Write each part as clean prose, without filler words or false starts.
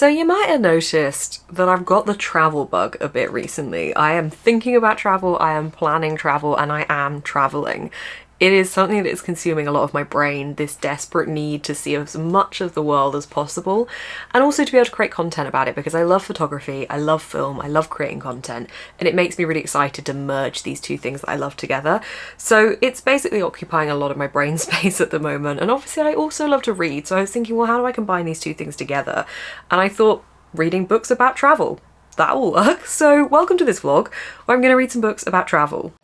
So you might have noticed that I've got the travel bug a bit recently. I am thinking about travel, I am planning travel, and I am traveling. It is something that is consuming a lot of my brain, this desperate need to see as much of the world as possible, and also to be able to create content about it, because I love photography, I love film, I love creating content, and it makes me really excited to merge these two things that I love together. So it's basically occupying a lot of my brain space at the moment, and obviously I also love to read, so I was thinking, well, how do I combine these two things together? And I thought, reading books about travel. That will work. So welcome to this vlog, where I'm going to read some books about travel.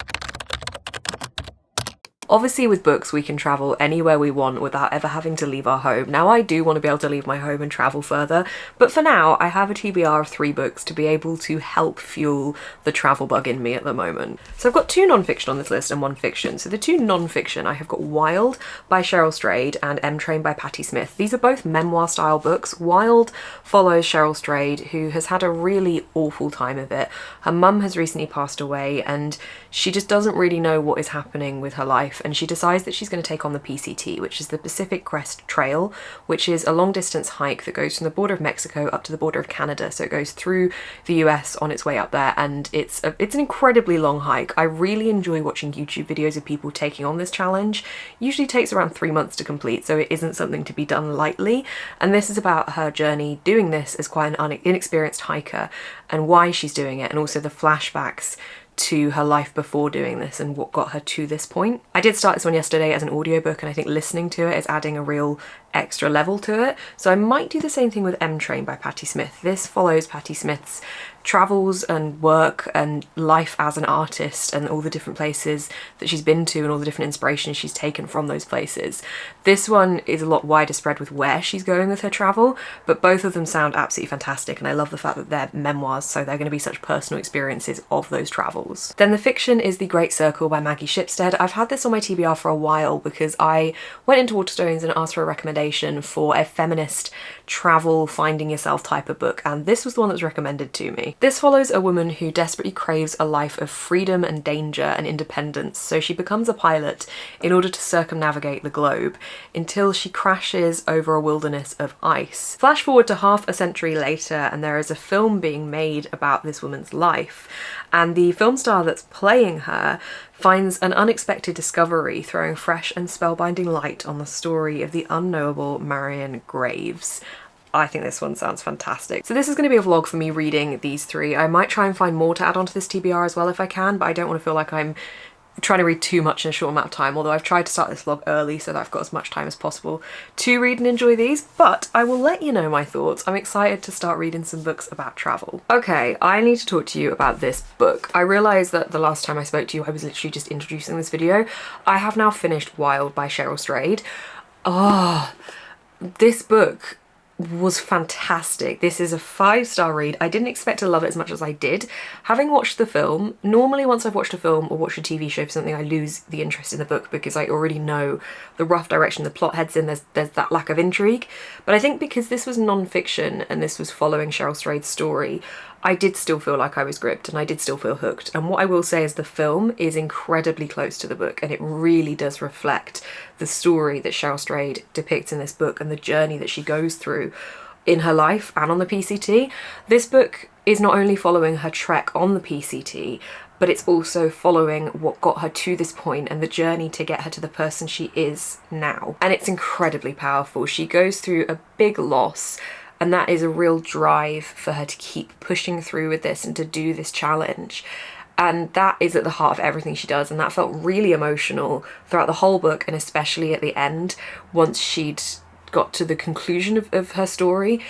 Obviously with books we can travel anywhere we want without ever having to leave our home. Now I do want to be able to leave my home and travel further, but for now I have a TBR of 3 books to be able to help fuel the travel bug in me at the moment. So I've got 2 non-fiction on this list and 1 fiction. So the 2 non-fiction, I have got Wild by Cheryl Strayed and M Train by Patti Smith. These are both memoir style books. Wild follows Cheryl Strayed, who has had a really awful time of it. Her mum has recently passed away and she just doesn't really know what is happening with her life, and she decides that she's going to take on the PCT, which is the Pacific Crest Trail, which is a long distance hike that goes from the border of Mexico up to the border of Canada. So it goes through the US on its way up there, and it's an incredibly long hike. I really enjoy watching YouTube videos of people taking on this challenge. Usually takes around 3 months to complete, so it isn't something to be done lightly, and this is about her journey doing this as quite an inexperienced hiker and why she's doing it, and also the flashbacks to her life before doing this and what got her to this point. I did start this one yesterday as an audiobook, and I think listening to it is adding a real extra level to it. So I might do the same thing with M Train by Patti Smith. This follows Patti Smith's travels and work and life as an artist and all the different places that she's been to and all the different inspirations she's taken from those places. This one is a lot wider spread with where she's going with her travel, but both of them sound absolutely fantastic, and I love the fact that they're memoirs, so they're going to be such personal experiences of those travels. Then the fiction is The Great Circle by Maggie Shipstead. I've had this on my TBR for a while because I went into WATERSTONES and asked for a recommendation for a feminist travel, finding yourself type of book, and this was the one that was recommended to me. This follows a woman who desperately craves a life of freedom and danger and independence, so she becomes a pilot in order to circumnavigate the globe until she crashes over a wilderness of ice. Flash forward to half a century later, and there is a film being made about this woman's life, and the film star that's playing her finds an unexpected discovery, throwing fresh and spellbinding light on the story of the unknowable Marion Graves. I think this one sounds fantastic. So this is going to be a vlog for me reading these 3. I might try and find more to add onto this TBR as well if I can, but I don't want to feel like I'm trying to read too much in a short amount of time, although I've tried to start this vlog early so that I've got as much time as possible to read and enjoy these, but I will let you know my thoughts. I'm excited to start reading some books about travel. Okay, I need to talk to you about this book. I realised that the last time I spoke to you I was literally just introducing this video. I have now finished Wild by Cheryl Strayed. Oh, this book was fantastic. This is a 5-star read. I didn't expect to love it as much as I did. Having watched the film, normally once I've watched a film or watched a TV show for something, I lose the interest in the book because I already know the rough direction the plot heads in. There's that lack of intrigue. But I think because this was non-fiction and this was following Cheryl Strayed's story, I did still feel like I was gripped and I did still feel hooked. And what I will say is the film is incredibly close to the book, and it really does reflect the story that Cheryl Strayed depicts in this book and the journey that she goes through in her life and on the PCT. This book is not only following her trek on the PCT, but it's also following what got her to this point and the journey to get her to the person she is now. And it's incredibly powerful. She goes through a big loss, and that is a real drive for her to keep pushing through with this and to do this challenge. And that is at the heart of everything she does, and that felt really emotional throughout the whole book, and especially at the end, once she'd got to the conclusion of her story.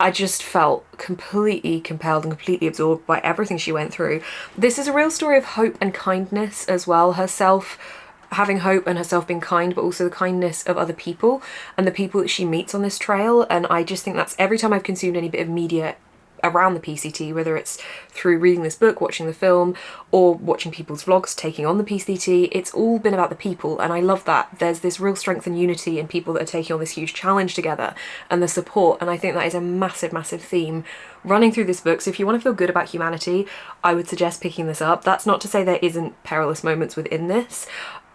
I just felt completely compelled and completely absorbed by everything she went through. This is a real story of hope and kindness as well. Herself having hope and herself being kind, but also the kindness of other people and the people that she meets on this trail. And I just think that's every time I've consumed any bit of media around the PCT, whether it's through reading this book, watching the film, or watching people's vlogs taking on the PCT, it's all been about the people, and I love that. There's this real strength and unity in people that are taking on this huge challenge together, and the support, and I think that is a massive, massive theme running through this book. So if you want to feel good about humanity, I would suggest picking this up. That's not to say there isn't perilous moments within this,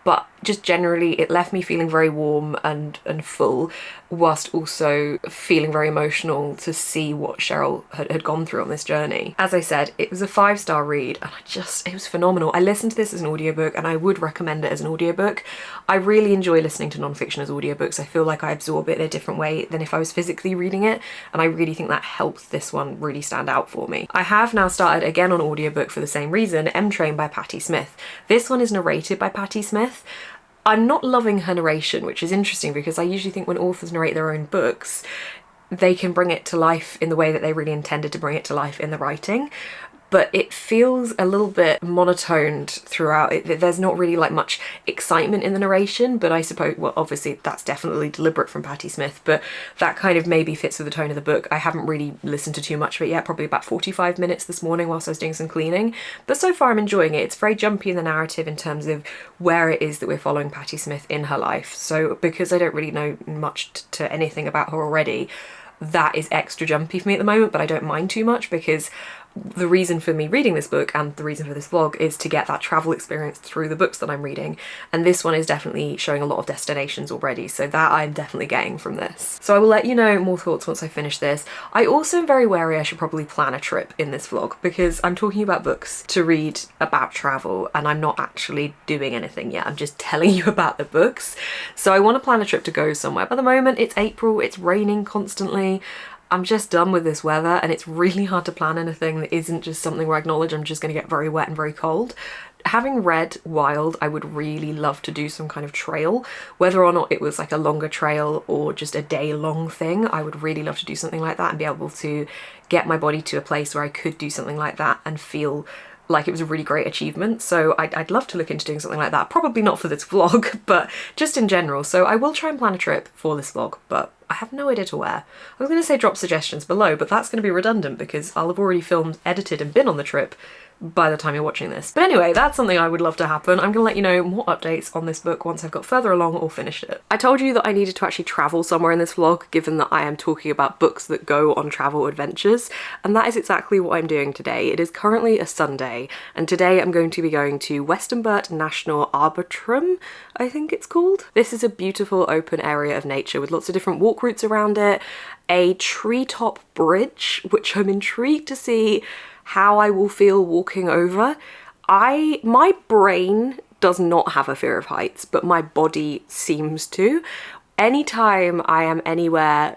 but just generally it left me feeling very warm and full, whilst also feeling very emotional to see what Cheryl had gone through on this journey. As I said, it was a 5-star read, and it was phenomenal. I listened to this as an audiobook, and I would recommend it as an audiobook. I really enjoy listening to non-fiction as audiobooks. I feel like I absorb it in a different way than if I was physically reading it, and I really think that helped this one really stand out for me. I have now started again on audiobook for the same reason, M Train by Patti Smith. This one is narrated by Patti Smith. I'm not loving her narration, which is interesting because I usually think when authors narrate their own books, they can bring it to life in the way that they really intended to bring it to life in the writing. But it feels a little bit monotoned throughout. There's not really like much excitement in the narration, but I suppose, well, obviously that's definitely deliberate from Patti Smith, but that kind of maybe fits with the tone of the book. I haven't really listened to too much of it yet, probably about 45 minutes this morning whilst I was doing some cleaning, but so far I'm enjoying it. It's very jumpy in the narrative in terms of where it is that we're following Patti Smith in her life. So because I don't really know much to anything about her already, that is extra jumpy for me at the moment, but I don't mind too much because the reason for me reading this book and the reason for this vlog is to get that travel experience through the books that I'm reading, and this one is definitely showing a lot of destinations already, so that I'm definitely getting from this. So I will let you know more thoughts once I finish this. I also am very wary I should probably plan a trip in this vlog because I'm talking about books to read about travel and I'm not actually doing anything yet. I'm just telling you about the books. So I want to plan a trip to go somewhere, but at the moment it's April, it's raining constantly. I'm just done with this weather and it's really hard to plan anything that isn't just something where I acknowledge I'm just going to get very wet and very cold. Having read Wild, I would really love to do some kind of trail, whether or not it was like a longer trail or just a day-long thing. I would really love to do something like that and be able to get my body to a place where I could do something like that and feel like it was a really great achievement. So I'd love to look into doing something like that. Probably not for this vlog, but just in general. So I will try and plan a trip for this vlog, but I have no idea to where. I was going to say drop suggestions below, but that's going to be redundant because I'll have already filmed, edited and been on the trip by the time you're watching this. But anyway, that's something I would love to happen. I'm gonna let you know more updates on this book once I've got further along or finished it. I told you that I needed to actually travel somewhere in this vlog, given that I am talking about books that go on travel adventures, and that is exactly what I'm doing today. It is currently a Sunday, and today I'm going to be going to Westernburt National Arboretum, I think it's called. This is a beautiful open area of nature with lots of different walk routes around it, a treetop bridge, which I'm intrigued to see how I will feel walking over. My brain does not have a fear of heights, but my body seems to. Anytime I am anywhere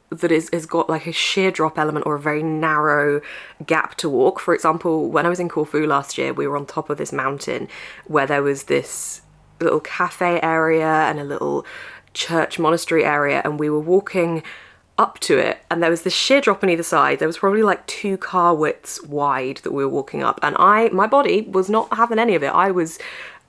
that has got like a sheer drop element or a very narrow gap to walk. For example, when I was in Corfu last year, we were on top of this mountain where there was this little cafe area and a little church monastery area, and we were walking up to it and there was this sheer drop on either side. There was probably like 2 car widths wide that we were walking up, and my body was not having any of it. I was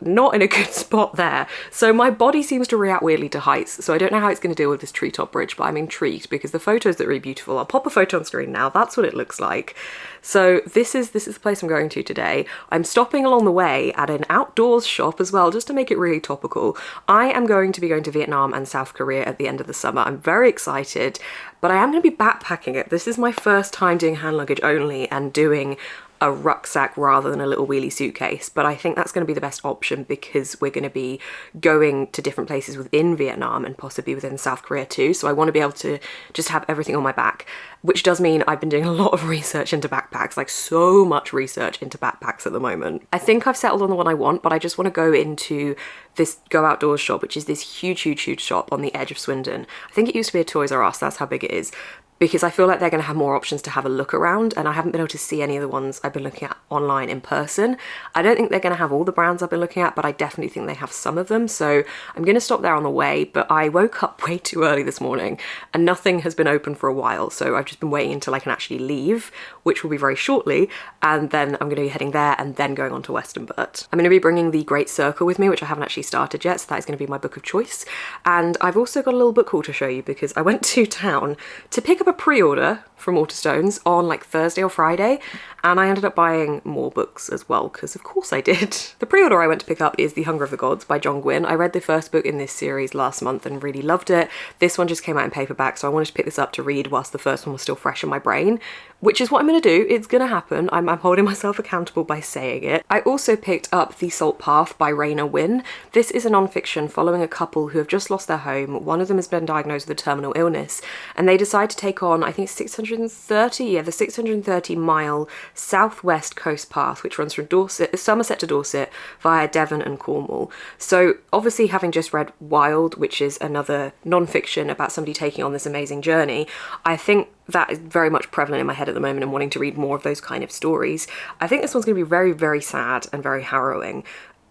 not in a good spot there. So my body seems to react weirdly to heights. So I don't know how it's going to deal with this treetop bridge, but I'm intrigued because the photos look really beautiful. I'll pop a photo on screen now. That's what it looks like. So this is the place I'm going to today. I'm stopping along the way at an outdoors shop as well, just to make it really topical. I am going to be going to Vietnam and South Korea at the end of the summer. I'm very excited, but I am going to be backpacking it. This is my first time doing hand luggage only and doing a rucksack rather than a little wheelie suitcase, but I think that's going to be the best option because we're going to be going to different places within Vietnam and possibly within South Korea too, so I want to be able to just have everything on my back, which does mean I've been doing a lot of research into backpacks, like so much research into backpacks at the moment. I think I've settled on the one I want, but I just want to go into this Go Outdoors shop, which is this huge shop on the edge of Swindon. I think it used to be a Toys R Us, that's how big it is, because I feel like they're going to have more options to have a look around, and I haven't been able to see any of the ones I've been looking at online in person. I don't think they're going to have all the brands I've been looking at, but I definitely think they have some of them, so I'm going to stop there on the way. But I woke up way too early this morning and nothing has been open for a while, so I've just been waiting until I can actually leave, which will be very shortly, and then I'm going to be heading there and then going on to Westernburt. I'm going to be bringing The Great Circle with me, which I haven't actually started yet, so that is going to be my book of choice. And I've also got a little book haul to show you because I went to town to pick up a pre-order from Waterstones on like Thursday or Friday, and I ended up buying more books as well, because of course I did. The pre-order I went to pick up is The Hunger of the Gods by John Gwynne. I read the first book in this series last month and really loved it. This one just came out in paperback, so I wanted to pick this up to read whilst the first one was still fresh in my brain, which is what I'm going to do. It's going to happen. I'm holding myself accountable by saying it. I also picked up The Salt Path by Raina Wynn. This is a non-fiction following a couple who have just lost their home. One of them has been diagnosed with a terminal illness, and they decide to take on, I think, the 630-mile southwest coast path, which runs from Somerset to Dorset via Devon and Cornwall. So obviously, having just read Wild, which is another non-fiction about somebody taking on this amazing journey, I think that is very much prevalent in my head at the moment and wanting to read more of those kind of stories. I think this one's going to be very, very sad and very harrowing,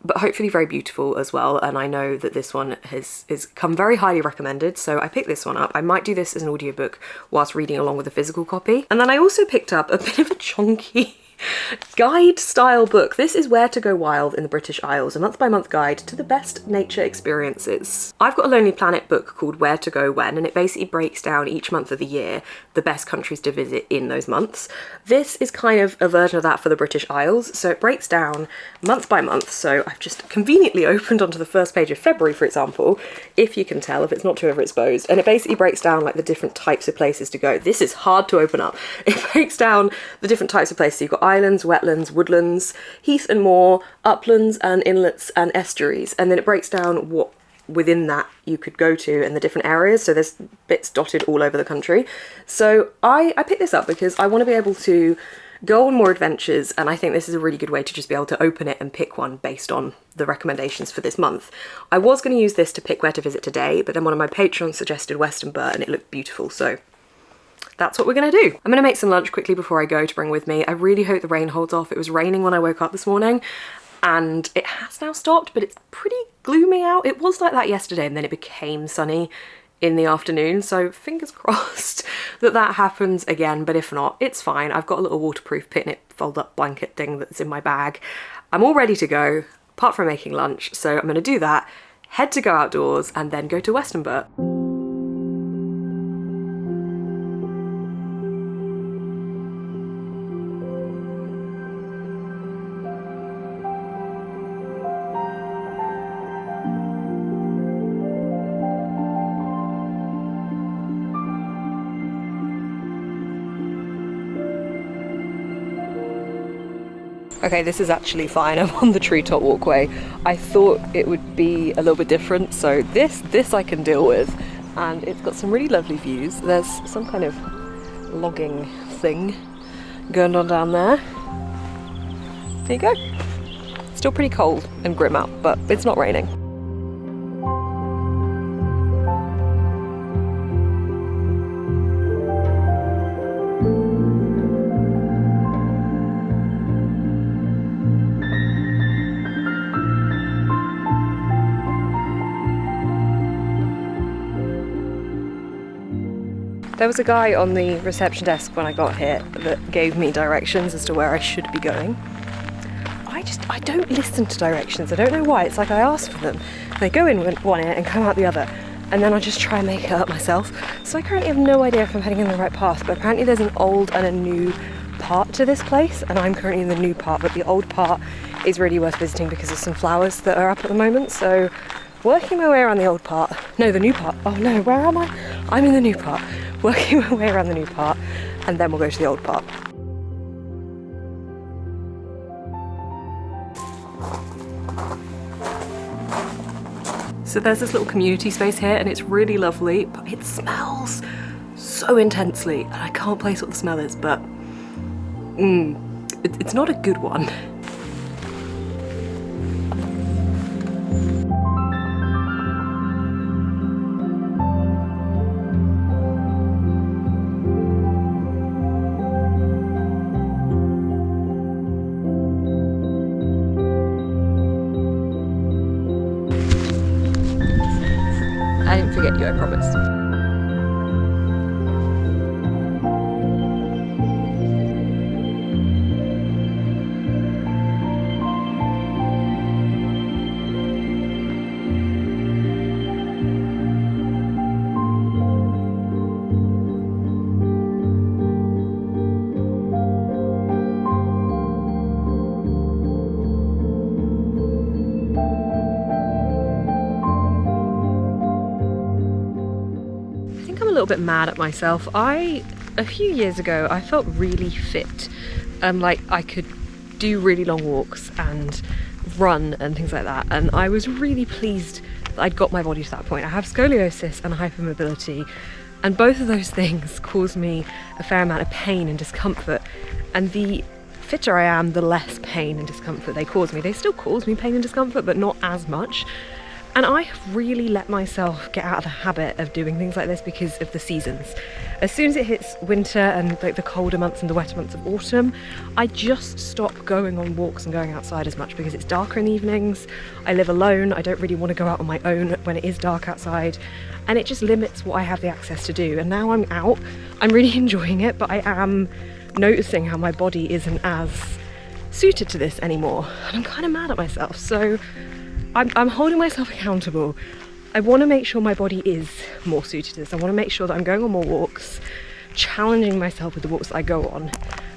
but hopefully very beautiful as well. And I know that this one has come very highly recommended, so I picked this one up. I might do this as an audiobook whilst reading along with a physical copy. And then I also picked up a bit of a chunky guide style book. This is Where to Go Wild in the British Isles, a month-by-month guide to the best nature experiences. I've got a Lonely Planet book called Where to Go When, and it basically breaks down each month of the year the best countries to visit in those months. This is kind of a version of that for the British Isles, so it breaks down month by month. So I've just conveniently opened onto the first page of February, for example, if you can tell, if it's not too overexposed, and it basically breaks down like the different types of places to go. This is hard to open up. It breaks down the different types of places. You've got islands, wetlands, woodlands, heath and moor, uplands and inlets and estuaries, and then it breaks down what within that you could go to and the different areas. So there's bits dotted all over the country. So I picked this up because I want to be able to go on more adventures, and I think this is a really good way to just be able to open it and pick one based on the recommendations for this month. I was going to use this to pick where to visit today, but then one of my patrons suggested Western Burt and it looked beautiful, so that's what we're gonna do. I'm gonna make some lunch quickly before I go to bring with me. I really hope the rain holds off. It was raining when I woke up this morning and it has now stopped, but it's pretty gloomy out. It was like that yesterday and then it became sunny in the afternoon, so fingers crossed that that happens again, but if not, it's fine. I've got a little waterproof picnic fold up blanket thing that's in my bag. I'm all ready to go, apart from making lunch, so I'm gonna do that, head to go outdoors and then go to Western Burt. Okay, this is actually fine. I'm on the treetop walkway. I thought it would be a little bit different, so this I can deal with. And it's got some really lovely views. There's some kind of logging thing going on down there. There you go. Still pretty cold and grim out, but it's not raining. There was a guy on the reception desk when I got here that gave me directions as to where I should be going. I don't listen to directions. I don't know why. It's like I ask for them. They go in one ear and come out the other, and then I just try and make it up myself. So I currently have no idea if I'm heading in the right path, but apparently there's an old and a new part to this place, and I'm currently in the new part, but the old part is really worth visiting because there's some flowers that are up at the moment. So working my way around the old part, no, the new part. Oh no, where am I? I'm in the new part. Working my way around the new part, and then we'll go to the old part. So there's this little community space here and it's really lovely, but it smells so intensely and I can't place what the smell is, but it's not a good one. I didn't forget you, I promise. little bit mad at myself. A few years ago, I felt really fit. Like I could do really long walks and run and things like that. And I was really pleased that I'd got my body to that point. I have scoliosis and hypermobility, and both of those things cause me a fair amount of pain and discomfort. And the fitter I am, the less pain and discomfort they cause me. They still cause me pain and discomfort, but not as much. And I have really let myself get out of the habit of doing things like this because of the seasons. As soon as it hits winter and like the colder months and the wetter months of autumn, I just stop going on walks and going outside as much because it's darker in the evenings. I live alone. I don't really want to go out on my own when it is dark outside, and it just limits what I have the access to do. And now I'm out, I'm really enjoying it, but I am noticing how my body isn't as suited to this anymore. And I'm kind of mad at myself. So I'm holding myself accountable. I want to make sure my body is more suited to this. I want to make sure that I'm going on more walks, challenging myself with the walks that I go on,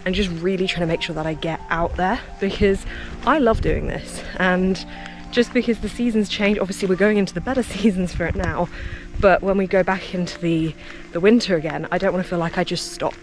and just really trying to make sure that I get out there, because I love doing this. And just because the seasons change, obviously we're going into the better seasons for it now, but when we go back into the winter again, I don't want to feel like I just stop.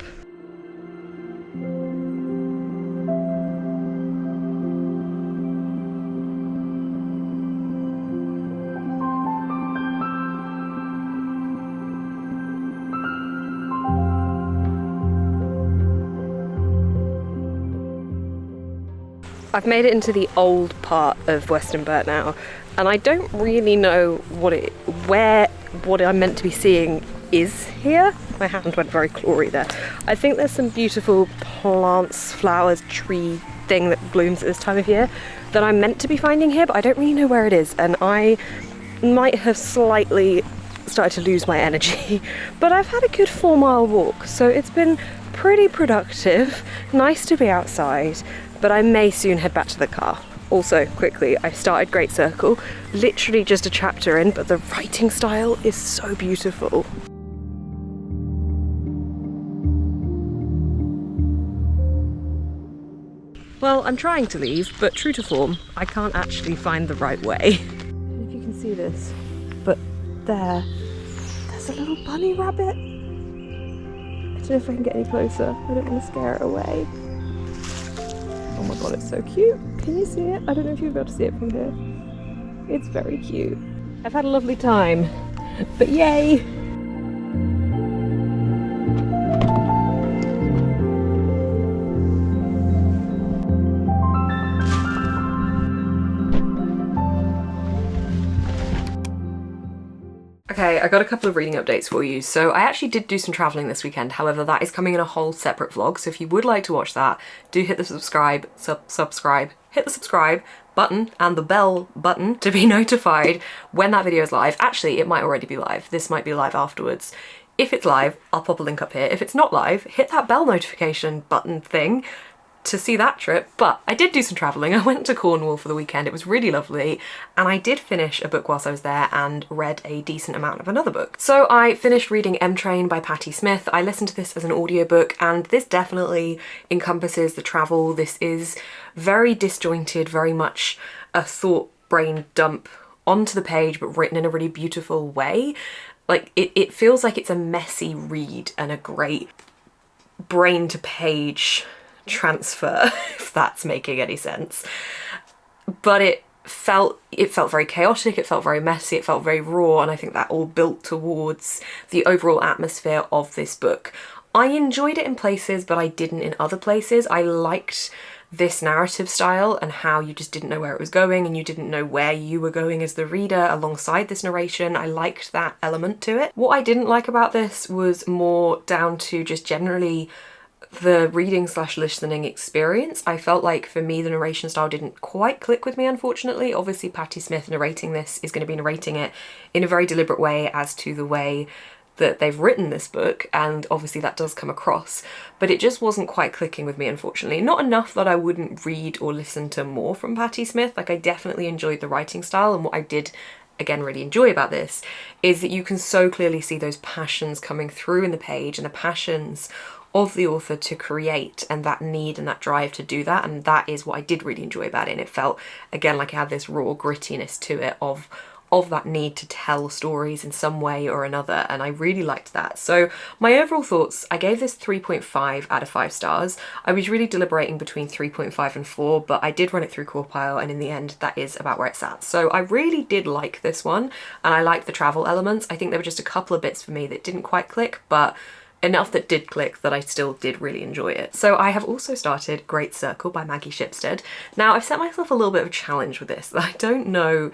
I've made it into the old part of Western Burt now, and I don't really know what I'm meant to be seeing is here. My hand went very clawy there. I think there's some beautiful plants, flowers, tree thing that blooms at this time of year that I'm meant to be finding here, but I don't really know where it is, and I might have slightly started to lose my energy. But I've had a good 4-mile walk, so it's been pretty productive. Nice to be outside. But I may soon head back to the car. Also, quickly, I started Great Circle, literally just a chapter in, but the writing style is so beautiful. Well, I'm trying to leave, but true to form, I can't actually find the right way. I don't know if you can see this, but there's a little bunny rabbit. I don't know if I can get any closer. I don't want to scare it away. Oh my god, it's so cute. Can you see it? I don't know if you'll be able to see it from here. It's very cute. I've had a lovely time, but yay! Okay, I got a couple of reading updates for you. So I actually did do some travelling this weekend, however that is coming in a whole separate vlog, so if you would like to watch that, do hit the subscribe button and the bell button to be notified when that video is live. Actually, it might already be live. This might be live afterwards. If it's live, I'll pop a link up here. If it's not live, hit that bell notification button thing to see that trip. But I did do some travelling. I went to Cornwall for the weekend. It was really lovely, and I did finish a book whilst I was there and read a decent amount of another book. So I finished reading M Train by Patti Smith. I listened to this as an audiobook, and this definitely encompasses the travel. This is very disjointed, very much a thought brain dump onto the page, but written in a really beautiful way. Like it feels like it's a messy read and a great brain to page transfer, if that's making any sense. But it felt very chaotic, it felt very messy, it felt very raw, and I think that all built towards the overall atmosphere of this book. I enjoyed it in places, but I didn't in other places. I liked this narrative style and how you just didn't know where it was going and you didn't know where you were going as the reader alongside this narration. I liked that element to it. What I didn't like about this was more down to just generally the reading / listening experience. I felt like for me the narration style didn't quite click with me, unfortunately. Obviously Patti Smith narrating this is going to be narrating it in a very deliberate way as to the way that they've written this book, and obviously that does come across, but it just wasn't quite clicking with me, unfortunately. Not enough that I wouldn't read or listen to more from Patti Smith. Like, I definitely enjoyed the writing style, and what I did again really enjoy about this is that you can so clearly see those passions coming through in the page and the passions of the author to create, and that need and that drive to do that, and that is what I did really enjoy about it. And it felt again like it had this raw grittiness to it of of that need to tell stories in some way or another, and I really liked that. So my overall thoughts, I gave this 3.5 out of 5 stars. I was really deliberating between 3.5 and 4, but I did run it through Corpile, and in the end that is about where it's at. So I really did like this one, and I liked the travel elements. I think there were just a couple of bits for me that didn't quite click, but enough that did click that I still did really enjoy it. So I have also started Great Circle by Maggie Shipstead. Now I've set myself a little bit of a challenge with this. I don't know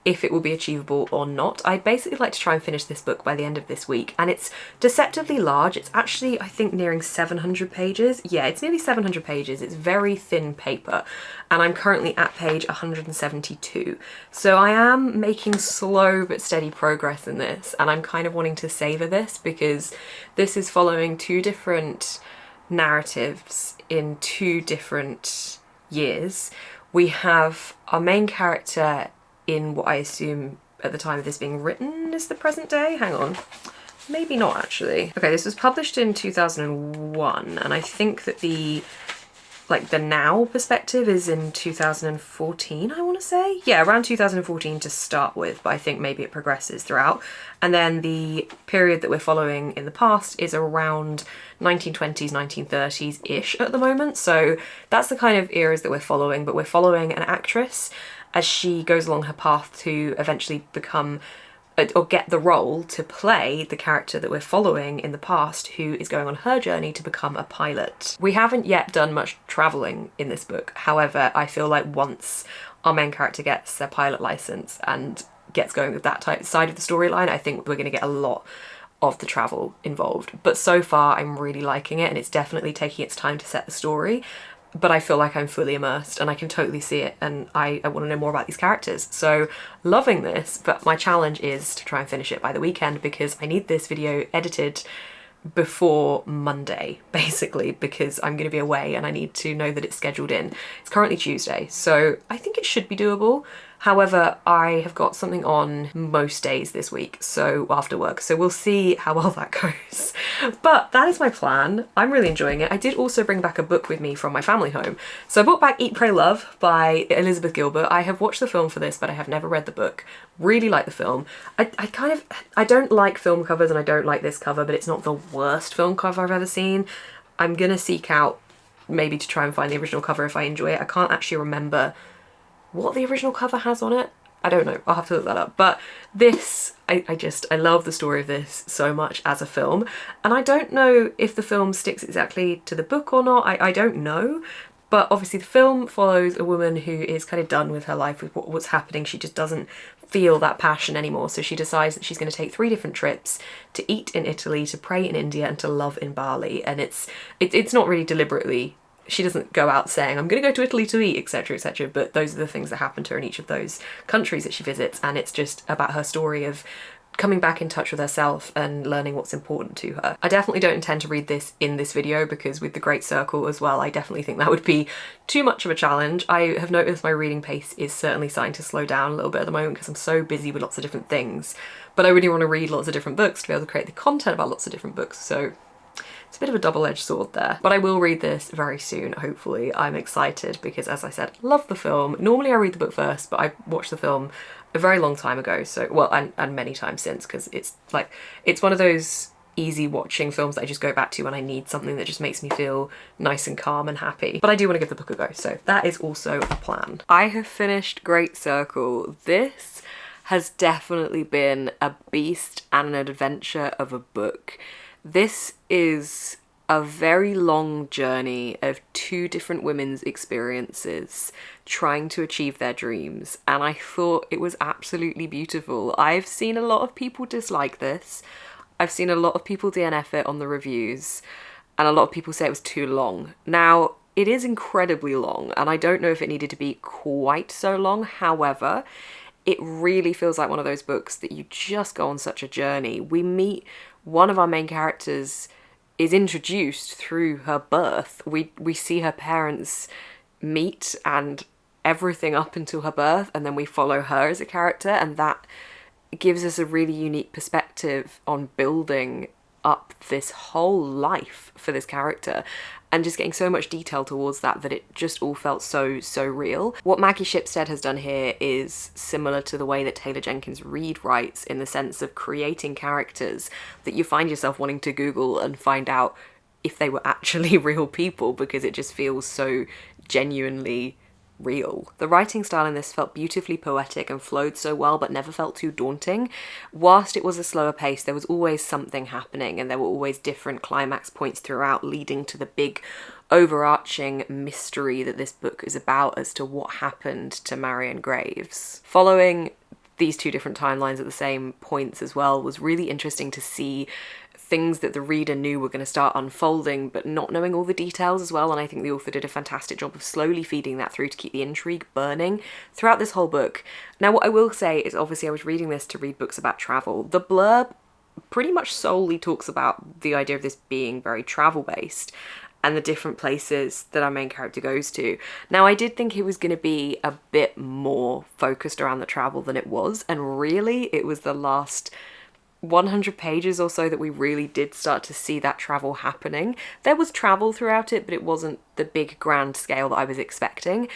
if it will be achievable or not. I'd basically like to try and finish this book by the end of this week, and it's deceptively large. It's actually, I think, nearing 700 pages. Yeah, it's nearly 700 pages. It's very thin paper, and I'm currently at page 172. So I am making slow but steady progress in this, and I'm kind of wanting to savor this because this is following 2 different narratives in 2 different years. We have our main character in what I assume at the time of this being written is the present day. Hang on, maybe not actually. Okay, this was published in 2001, and I think that the now perspective is in 2014, I want to say. Yeah, around 2014 to start with, but I think maybe it progresses throughout. And then the period that we're following in the past is around 1920s, 1930s-ish at the moment. So that's the kind of eras that we're following, but we're following an actress as she goes along her path to eventually become or get the role to play the character that we're following in the past, who is going on her journey to become a pilot. We haven't yet done much traveling in this book. However, I feel like once our main character gets their pilot license and gets going with that side of the storyline, I think we're going to get a lot of the travel involved. But so far I'm really liking it, and it's definitely taking its time to set the story. But I feel like I'm fully immersed and I can totally see it, and I want to know more about these characters. So loving this, but my challenge is to try and finish it by the weekend because I need this video edited before Monday, basically, because I'm going to be away and I need to know that it's scheduled in. It's currently Tuesday, so I think it should be doable. However, I have got something on most days this week, so after work, so we'll see how well that goes. But that is my plan. I'm really enjoying it. I did also bring back a book with me from my family home. So I brought back Eat, Pray, Love by Elizabeth Gilbert. I have watched the film for this, but I have never read the book. Really like the film. I don't like film covers, and I don't like this cover, but it's not the worst film cover I've ever seen. I'm gonna seek out maybe to try and find the original cover if I enjoy it. I can't actually remember what the original cover has on it. I don't know, I'll have to look that up. But this, I love the story of this so much as a film. And I don't know if the film sticks exactly to the book or not, I don't know. But obviously the film follows a woman who is kind of done with her life, with what's happening. She just doesn't feel that passion anymore. So she decides that she's going to take 3 different trips to eat in Italy, to pray in India, and to love in Bali. And it's not really deliberately, she doesn't go out saying, I'm going to go to Italy to eat, etc, etc, but those are the things that happen to her in each of those countries that she visits, and it's just about her story of coming back in touch with herself and learning what's important to her. I definitely don't intend to read this in this video because with the Great Circle as well, I definitely think that would be too much of a challenge. I have noticed my reading pace is certainly starting to slow down a little bit at the moment because I'm so busy with lots of different things, but I really want to read lots of different books to be able to create the content about lots of different books, so it's a bit of a double-edged sword there. But I will read this very soon, hopefully. I'm excited because, as I said, love the film. Normally I read the book first, but I watched the film a very long time ago, so, well, and many times since, because it's one of those easy watching films that I just go back to when I need something that just makes me feel nice and calm and happy. But I do want to give the book a go, so that is also a plan. I have finished Great Circle. This has definitely been a beast and an adventure of a book. This is a very long journey of 2 different women's experiences trying to achieve their dreams, and I thought it was absolutely beautiful. I've seen a lot of people dislike this. I've seen a lot of people DNF it on the reviews, and a lot of people say it was too long. Now, it is incredibly long, and I don't know if it needed to be quite so long. However, it really feels like one of those books that you just go on such a journey. We meet one of our main characters is introduced through her birth. We see her parents meet and everything up until her birth, and then we follow her as a character, and that gives us a really unique perspective on building up this whole life for this character and just getting so much detail towards that it just all felt so real. What Maggie Shipstead has done here is similar to the way that Taylor Jenkins Reid writes, in the sense of creating characters that you find yourself wanting to Google and find out if they were actually real people, because it just feels so genuinely real. The writing style in this felt beautifully poetic and flowed so well, but never felt too daunting. Whilst it was a slower pace, there was always something happening, and there were always different climax points throughout, leading to the big overarching mystery that this book is about as to what happened to Marion Graves. Following these two different timelines at the same points as well was really interesting to see things that the reader knew were going to start unfolding, but not knowing all the details as well, and I think the author did a fantastic job of slowly feeding that through to keep the intrigue burning throughout this whole book. Now, what I will say is, obviously I was reading this to read books about travel. The blurb pretty much solely talks about the idea of this being very travel-based and the different places that our main character goes to. Now, I did think it was going to be a bit more focused around the travel than it was, and really it was the last 100 pages or so that we really did start to see that travel happening. There was travel throughout it, but it wasn't the big grand scale that I was expecting.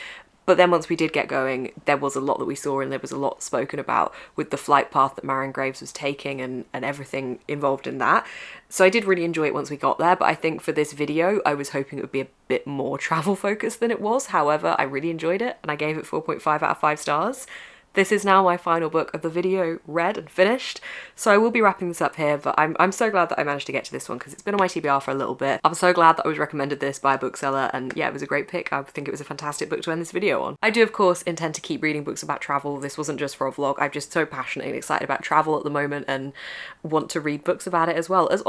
But then once we did get going, there was a lot that we saw, and there was a lot spoken about with the flight path that Marion Graves was taking and everything involved in that. So I did really enjoy it once we got there, but I think for this video, I was hoping it would be a bit more travel focused than it was. However, I really enjoyed it, and I gave it 4.5 out of 5 stars. This is now my final book of the video read and finished, so I will be wrapping this up here, but I'm so glad that I managed to get to this one because it's been on my TBR for a little bit. I'm so glad that I was recommended this by a bookseller, and yeah, it was a great pick. I think it was a fantastic book to end this video on. I do, of course, intend to keep reading books about travel. This wasn't just for a vlog. I'm just so passionate and excited about travel at the moment and want to read books about it as well as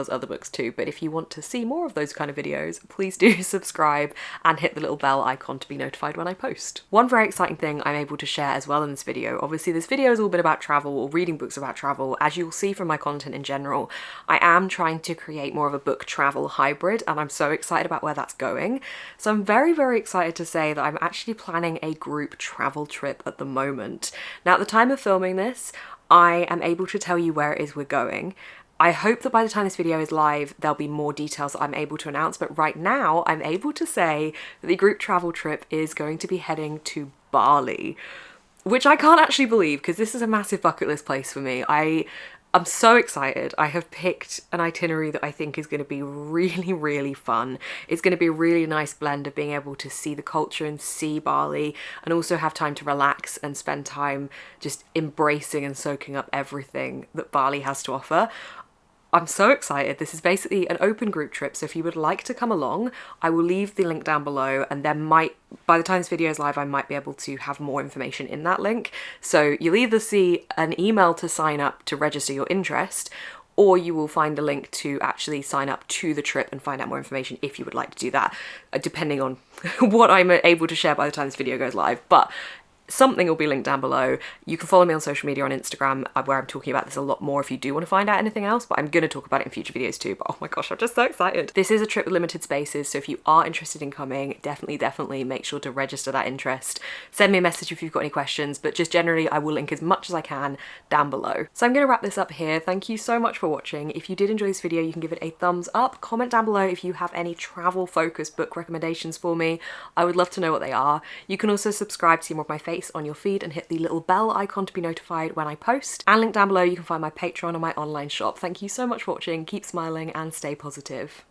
other books too. But if you want to see more of those kind of videos, please do subscribe and hit the little bell icon to be notified when I post. One very exciting thing I'm able to share as well in this video, obviously this video has all been about travel or reading books about travel. As you'll see from my content in general, I am trying to create more of a book travel hybrid, and I'm so excited about where that's going. So I'm very excited to say that I'm actually planning a group travel trip at the moment. Now, at the time of filming this, I am able to tell you where it is we're going. I hope that by the time this video is live, there'll be more details that I'm able to announce, but right now I'm able to say that the group travel trip is going to be heading to Bali, which I can't actually believe because this is a massive bucket list place for me. I'm so excited. I have picked an itinerary that I think is going to be really fun. It's going to be a really nice blend of being able to see the culture and see Bali, and also have time to relax and spend time just embracing and soaking up everything that Bali has to offer. I'm so excited. This is basically an open group trip, so if you would like to come along, I will leave the link down below, and there might, by the time this video is live, I might be able to have more information in that link. So you'll either see an email to sign up to register your interest, or you will find a link to actually sign up to the trip and find out more information if you would like to do that, depending on what I'm able to share by the time this video goes live. But something will be linked down below. You can follow me on social media on Instagram, where I'm talking about this a lot more if you do want to find out anything else, but I'm going to talk about it in future videos too. But oh my gosh, I'm just so excited. This is a trip with limited spaces, so if you are interested in coming, definitely make sure to register that interest. Send me a message if you've got any questions, but just generally I will link as much as I can down below. So I'm going to wrap this up here. Thank you so much for watching. If you did enjoy this video, you can give it a thumbs up. Comment down below if you have any travel focused book recommendations for me. I would love to know what they are. You can also subscribe to see more of my face on your feed and hit the little bell icon to be notified when I post. And link down below you can find my Patreon and my online shop. Thank you so much for watching, keep smiling and stay positive.